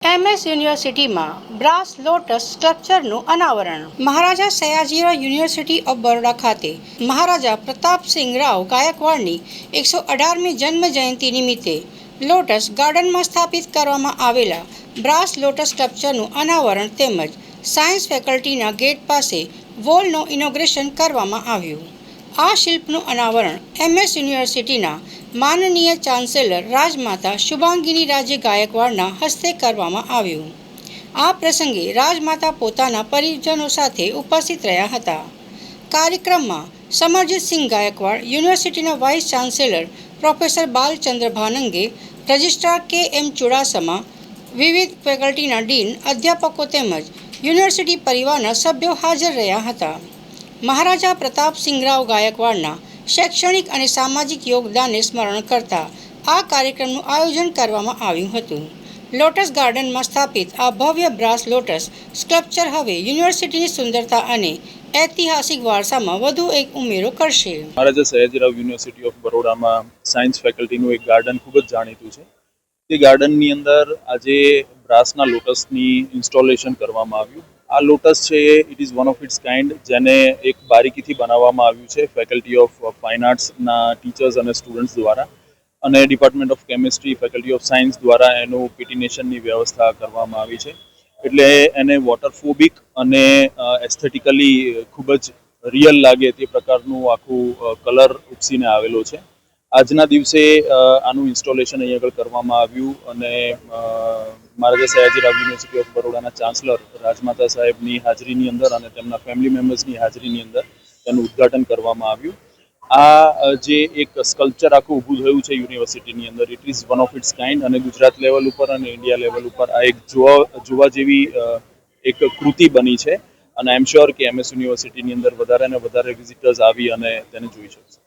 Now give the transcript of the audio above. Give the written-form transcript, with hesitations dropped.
MS યુનિવર્સિટીમાં brass lotus સ્ટ્રક્ચરનું અનાવરણ. Maharaja Sayajirao university of Baroda ખાતે મહારાજા પ્રતાપસિંહ રાવ ગાયકવાડની 118મી જન્મ જયંતિ નિમિત્તે લોટસ ગાર્ડનમાં સ્થાપિત કરવામાં આવેલા બ્રાસ લોટસ સ્ટ્રક્ચરનું અનાવરણ તેમજ સાયન્સ ફેકલ્ટીના ગેટ પાસે વોલનું ઇનોગ્રેશન કરવામાં આવ્યું. આ શિલ્પનું અનાવરણ એમએસ યુનિવર્સિટીના માનનીય ચાન્સેલર રાજમાતા શુભાંગીની રાજે ગાયકવાડના હસ્તે કરવામાં આવ્યું. આ પ્રસંગે રાજમાતા પોતાના પરિજનો સાથે ઉપસ્થિત રહ્યા હતા. કાર્યક્રમમાં સમરજીતસિંહ ગાયકવાડ, યુનિવર્સિટીના vice chancellor professor Balchandra Bhanange, registrar K M. Chudasama, વિવિધ ફેકલ્ટીના ડીન, અધ્યાપકો તેમજ યુનિવર્સિટી પરિવારના સભ્યો હાજર રહ્યા હતા. મહારાજા પ્રતાપસિંહ રાવ ગાયકવાડના શૈક્ષણિક અને સામાજિક યોગદાનને સ્મરણ કરતા આ કાર્યક્રમનું આયોજન કરવામાં આવ્યું હતું. લોટસ ગાર્ડનમાં સ્થાપિત આ ભવ્ય બ્રાસ લોટસ સ્કલ્પચર હવે યુનિવર્સિટીની સુંદરતા અને ઐતિહાસિક વારસામાં વધુ એક ઉમેરો કરશે. Maharaja Sayajirao university of બરોડામાં science ફેકલ્ટીનું એક ગાર્ડન ખૂબ જ જાણીતું છે. તે ગાર્ડનની અંદર આજે બ્રાસના લોટસની ઇન્સ્ટોલેશન કરવામાં આવ્યું. આ લોટસ છે it is one of its kind, જેને એક બારીકીથી બનાવવામાં આવ્યું છે ફેકલ્ટી ઓફ ફાઇન આર્ટ્સના ટીચર્સ અને સ્ટુડન્ટ્સ દ્વારા, અને department of chemistry, faculty of science દ્વારા એનું પિટિનેશનની વ્યવસ્થા કરવામાં આવી છે. એટલે એને વોટરફોબિક અને એસ્થેટિકલી ખૂબ જ રિયલ લાગે તે પ્રકારનું આખું કલર ઉપસીને આવેલો છે. આજના દિવસે આનું ઇન્સ્ટોલેશન અહીં આગળ કરવામાં આવ્યું અને Maharaja Sayajirao university of બરોડાના chancellor રાજમાતા સાહેબની હાજરીની અંદર અને તેમના ફેમિલી મેમ્બર્સની હાજરીની અંદર તેનું ઉદ્ઘાટન કરવામાં આવ્યું. આ જે એક સ્કલ્પચર આખું ઊભું થયું છે યુનિવર્સિટીની અંદર, it is one of its kind, અને ગુજરાત લેવલ ઉપર અને ઇન્ડિયા લેવલ ઉપર આ એક જોવા જેવી એક કૃતિ બની છે. અને આઈ એમ શ્યોર કે એમએસ યુનિવર્સિટીની અંદર વધારે ને વધારે વિઝિટર્સ આવી અને તેને જોઈ શકશે.